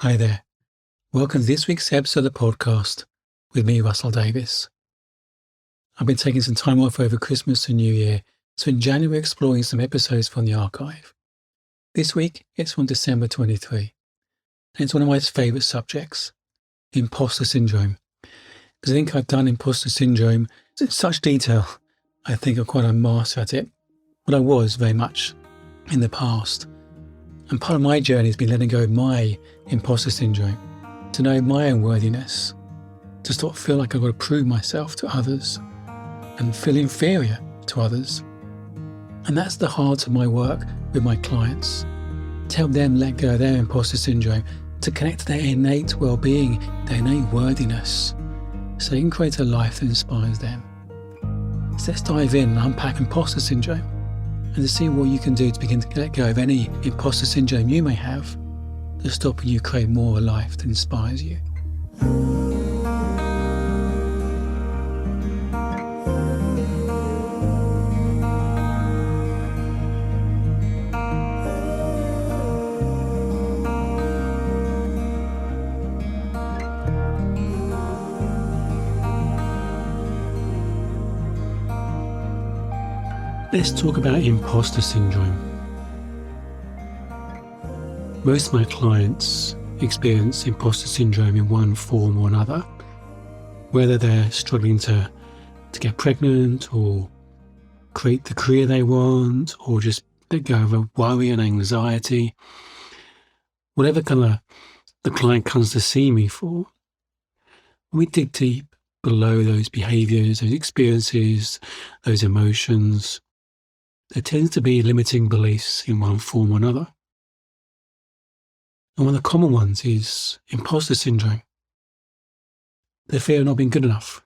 Hi there. Welcome to this week's episode of the podcast with me, Russell Davis. I've been taking some time off over Christmas and New Year, so in January exploring some episodes from the archive. This week, it's from December 23, and it's one of my favourite subjects, Imposter Syndrome. Because I think I've done Imposter Syndrome in such detail, I think I'm quite a master at it, but I was very much in the past. And part of my journey has been letting go of my imposter syndrome, to know my own worthiness, to stop feel like I've got to prove myself to others and feel inferior to others. And that's the heart of my work with my clients, to help them let go of their imposter syndrome, to connect to their innate well-being, their innate worthiness, so they can create a life that inspires them. So let's dive in and unpack imposter syndrome, and to see what you can do to begin to let go of any imposter syndrome you may have that's stopping you create more of a life that inspires you. Let's talk about imposter syndrome. Most of my clients experience imposter syndrome in one form or another, whether they're struggling to get pregnant or create the career they want, or just let go of a worry and anxiety. Whatever kind of the client comes to see me for, when we dig deep below those behaviours, those experiences, those emotions, there tends to be limiting beliefs in one form or another. And one of the common ones is imposter syndrome. The fear of not being good enough,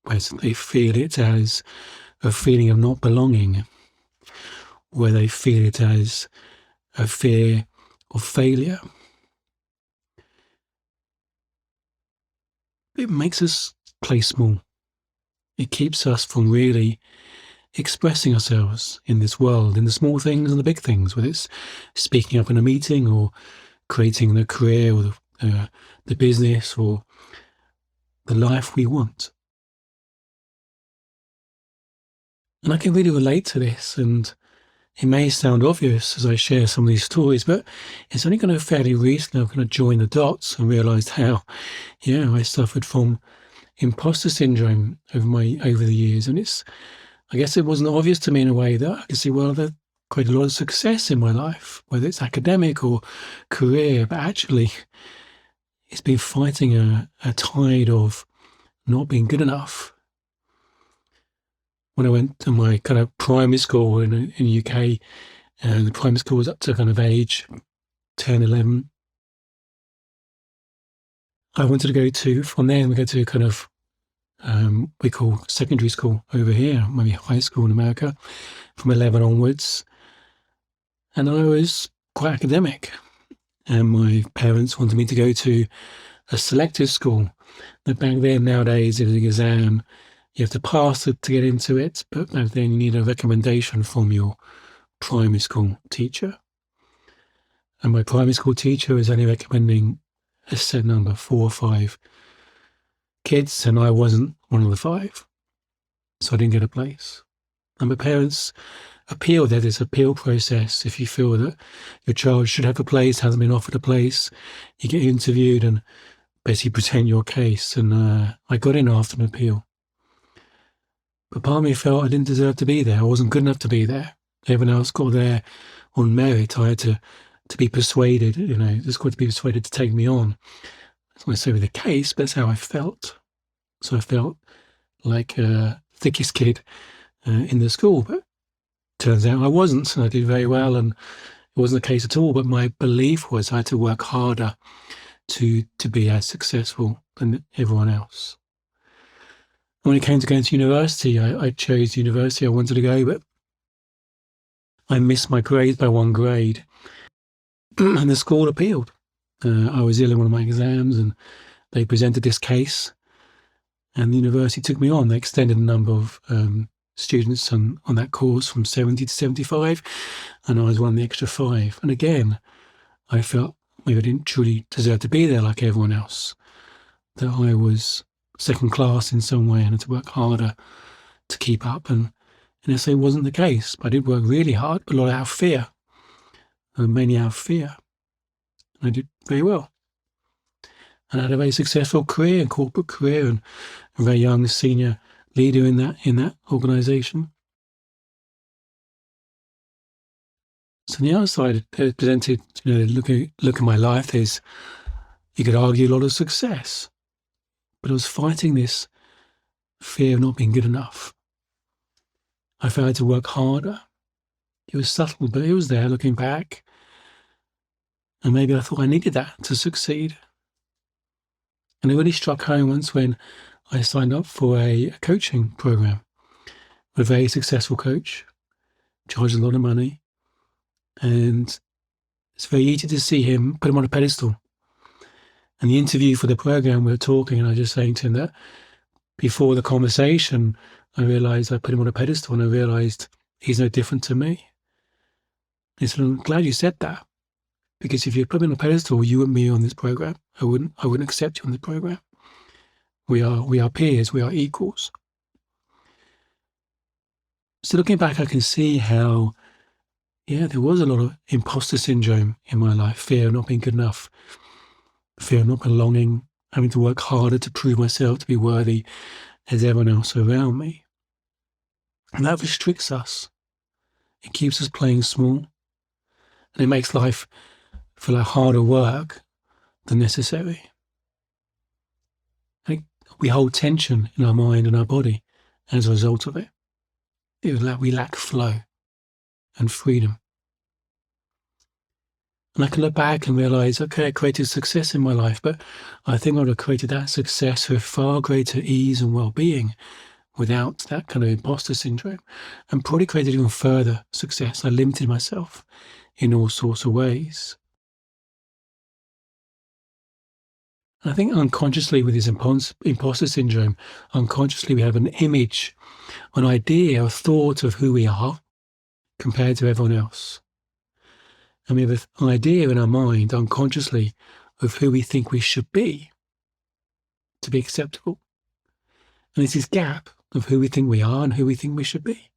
where they feel it as a feeling of not belonging, where they feel it as a fear of failure. It makes us play small. It keeps us from really expressing ourselves in this world, in the small things and the big things, whether it's speaking up in a meeting or creating the career or the business or the life we want. And I can really relate to this, and it may sound obvious as I share some of these stories, but it's only kind of fairly recently I've kind of joined the dots and realised how, I suffered from imposter syndrome over the years, and I guess it wasn't obvious to me in a way that I could see, well, I've created a lot of success in my life, whether it's academic or career, but actually it's been fighting a tide of not being good enough. When I went to my kind of primary school in the UK, and the primary school was up to kind of age 10, 11, I wanted to go to kind of we call secondary school over here, maybe high school in America, from 11 onwards. And I was quite academic. And my parents wanted me to go to a selective school. But back then, nowadays, it was an exam. You have to pass it to get into it. But back then, you need a recommendation from your primary school teacher. And my primary school teacher was only recommending a set number, 4 or 5 kids, and I wasn't one of the 5, so I didn't get a place. And my parents appealed. There's this appeal process. If you feel that your child should have a place, hasn't been offered a place, you get interviewed and basically present your case. And I got in after an appeal. But part of me felt I didn't deserve to be there. I wasn't good enough to be there. Everyone else got there on merit. I had to be persuaded, just got to be persuaded to take me on. That's not necessarily the case, but that's how I felt. So I felt like thickest kid in the school, but turns out I wasn't, and I did very well, and it wasn't the case at all. But my belief was I had to work harder to be as successful than everyone else. And when it came to going to university, I chose the university I wanted to go, but I missed my grades by 1 grade, and the school appealed. I was ill in one of my exams, and they presented this case, and the university took me on. They extended the number of students on that course from 70 to 75, and I was one of the extra 5. And again, I felt maybe I didn't truly deserve to be there like everyone else, that I was second class in some way and had to work harder to keep up. And this wasn't the case. I did work really hard, but a lot out of fear, mainly out of fear. And I did very well. And I had a very successful career, corporate career, and a very young senior leader in that organisation. So on the outside, it presented, look at my life, you could argue a lot of success. But I was fighting this fear of not being good enough. I felt I had to work harder. It was subtle, but it was there looking back. And maybe I thought I needed that to succeed. And it really struck home once when I signed up for a coaching program with a very successful coach, charged a lot of money. And it's very easy to see him, put him on a pedestal. And the interview for the program, we were talking, and I was just saying to him that before the conversation, I realized I put him on a pedestal, and I realized he's no different to me. He said, I'm glad you said that, because if you put me on a pedestal, you wouldn't be on this program. I wouldn't accept you on the program. We are peers, we are equals. So looking back, I can see how, there was a lot of imposter syndrome in my life, fear of not being good enough, fear of not belonging, having to work harder to prove myself to be worthy as everyone else around me. And that restricts us. It keeps us playing small. And it makes life feel like harder work than necessary. And we hold tension in our mind and our body as a result of it. We lack flow and freedom. And I can look back and realize, okay, I created success in my life, but I think I would have created that success with far greater ease and well-being without that kind of imposter syndrome, and probably created even further success. I limited myself in all sorts of ways. And I think unconsciously with this imposter syndrome, unconsciously we have an image, an idea, a thought of who we are compared to everyone else. And we have an idea in our mind, unconsciously, of who we think we should be to be acceptable. And there's this gap of who we think we are and who we think we should be.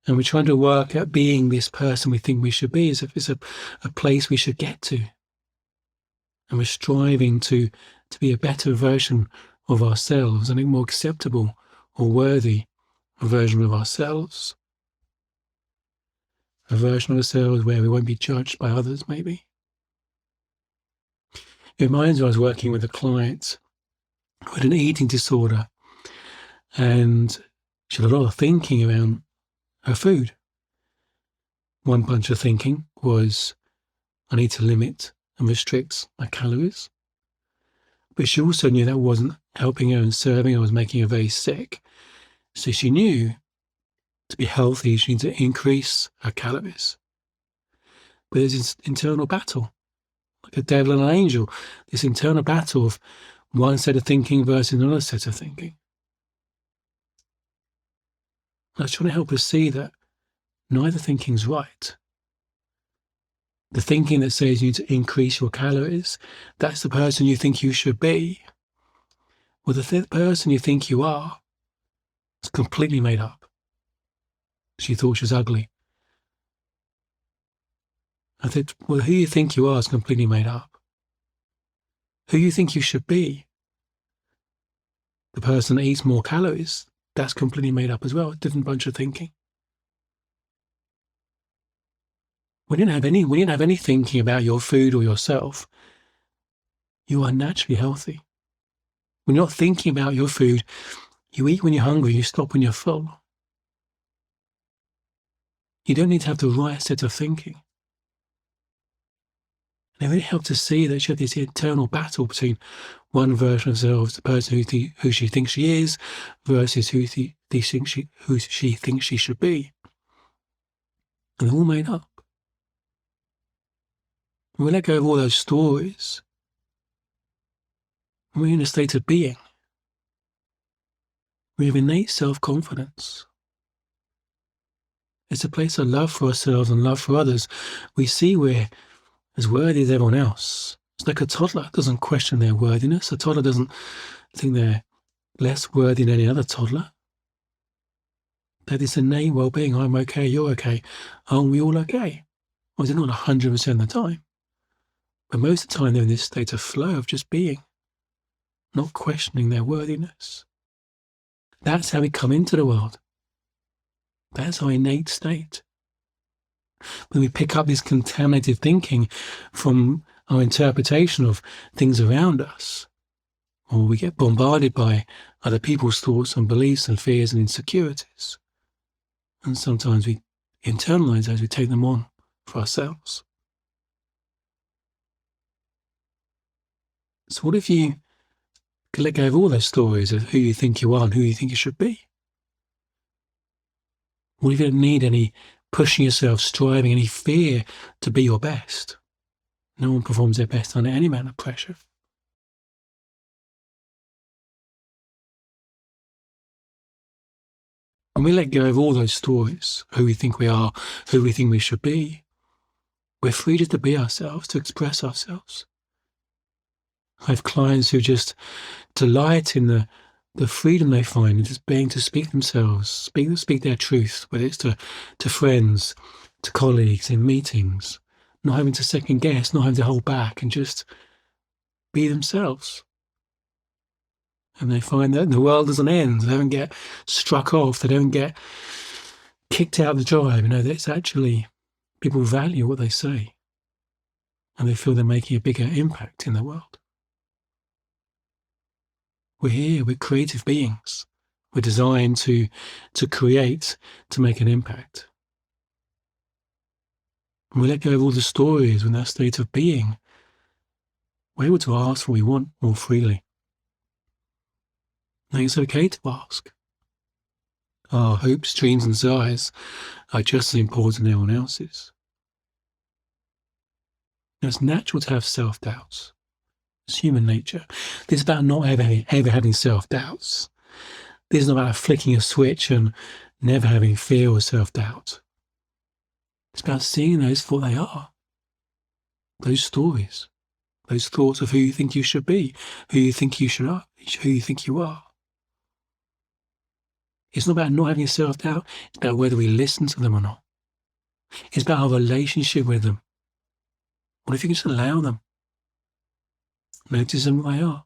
And we're trying to work at being this person we think we should be as if it's a place we should get to. And we're striving to be a better version of ourselves, and a more acceptable or worthy version of ourselves. A version of ourselves where we won't be judged by others, maybe. It reminds me, I was working with a client who had an eating disorder, and she had a lot of thinking around her food. One bunch of thinking was, I need to limit and restrict my calories. But she also knew that wasn't helping her and serving her, was making her very sick. So she knew to be healthy, she needed to increase her calories. But there's this internal battle, like a devil and an angel, this internal battle of one set of thinking versus another set of thinking. I was trying to help her see that neither thinking's right. The thinking that says you need to increase your calories, that's the person you think you should be. Well, the person you think you are is completely made up. She thought she was ugly. I said, well, who you think you are is completely made up. Who you think you should be, the person that eats more calories, that's completely made up as well. A different bunch of thinking. When you don't have any thinking about your food or yourself, you are naturally healthy. When you're not thinking about your food, you eat when you're hungry, you stop when you're full. You don't need to have the right set of thinking. And it really helped to see that she had this internal battle between one version of herself, the person who she thinks she is, versus who she thinks she should be. And they're all made up. When we let go of all those stories, when we're in a state of being, we have innate self-confidence. It's a place of love for ourselves and love for others. We see we're as worthy as everyone else. It's like a toddler doesn't question their worthiness. A toddler doesn't think they're less worthy than any other toddler. They have this innate well-being. I'm okay, you're okay. Aren't we all okay? Well, they're not 100% of the time. But most of the time they're in this state of flow of just being, not questioning their worthiness. That's how we come into the world. That's our innate state. When we pick up this contaminated thinking from our interpretation of things around us, or we get bombarded by other people's thoughts and beliefs and fears and insecurities, and sometimes we internalize those, we take them on for ourselves. So what if you could let go of all those stories of who you think you are and who you think you should be? What if you don't need any pushing yourself, striving, any fear to be your best? No one performs their best under any amount of pressure. When we let go of all those stories, who we think we are, who we think we should be, we're free just to be ourselves, to express ourselves. I have clients who just delight in the freedom they find in just being to speak themselves, speak their truth, whether it's to friends, to colleagues, in meetings, not having to second guess, not having to hold back, and just be themselves. And they find that the world doesn't end. They don't get struck off. They don't get kicked out of the drive. That's actually, people value what they say, and they feel they're making a bigger impact in the world. We're here, we're creative beings. We're designed to create, to make an impact. When we let go of all the stories in that state of being, we're able to ask what we want more freely. I think it's okay to ask. Our hopes, dreams and desires are just as important as everyone else's. It's natural to have self-doubts. It's human nature. This is about not ever having self-doubts. This is not about flicking a switch and never having fear or self-doubt. It's about seeing those for what they are. Those stories, those thoughts of who you think you should be, who you think you are. It's not about not having self-doubt. It's about whether we listen to them or not. It's about our relationship with them. What if you can just allow them? Notice them what they are.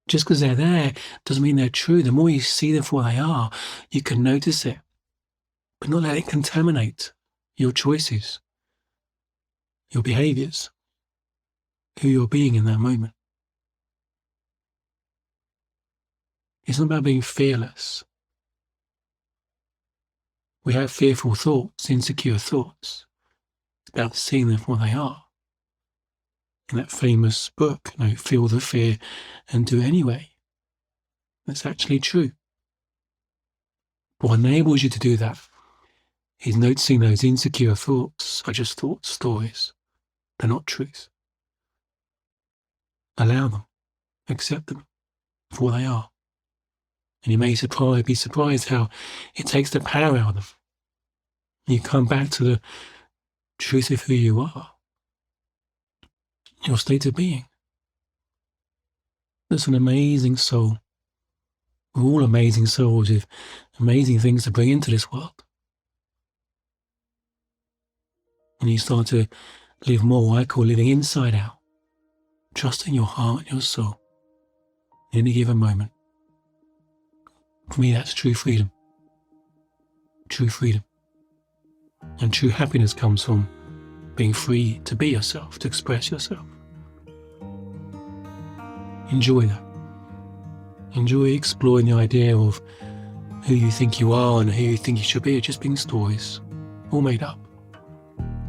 Just because they're there doesn't mean they're true. The more you see them for what they are, you can notice it, but not let it contaminate your choices, your behaviors, who you're being in that moment. It's not about being fearless. We have fearful thoughts, insecure thoughts. It's about seeing them for what they are. In that famous book, feel the fear and do it anyway. That's actually true. What enables you to do that is noticing those insecure thoughts are just thoughts, stories. They're not truth. Allow them. Accept them for what they are. And you may be surprised how it takes the power out of them. You come back to the truth of who you are. Your state of being. That's an amazing soul. We're all amazing souls with amazing things to bring into this world. And you start to live more what I call living inside out, trusting your heart and your soul in any given moment. For me, that's true freedom. True freedom. And true happiness comes from being free to be yourself, to express yourself. Enjoy that. Enjoy exploring the idea of who you think you are and who you think you should be. Just being stories, all made up.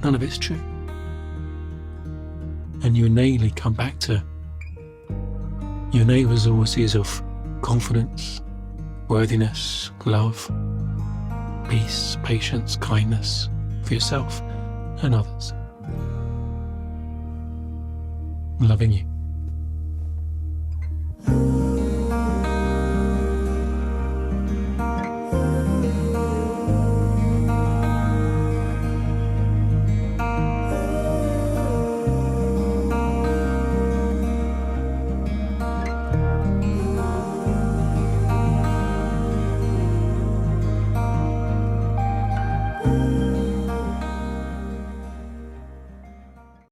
None of it's true. And you innately come back to your innate resources of confidence, worthiness, love, peace, patience, kindness for yourself and others. Loving you.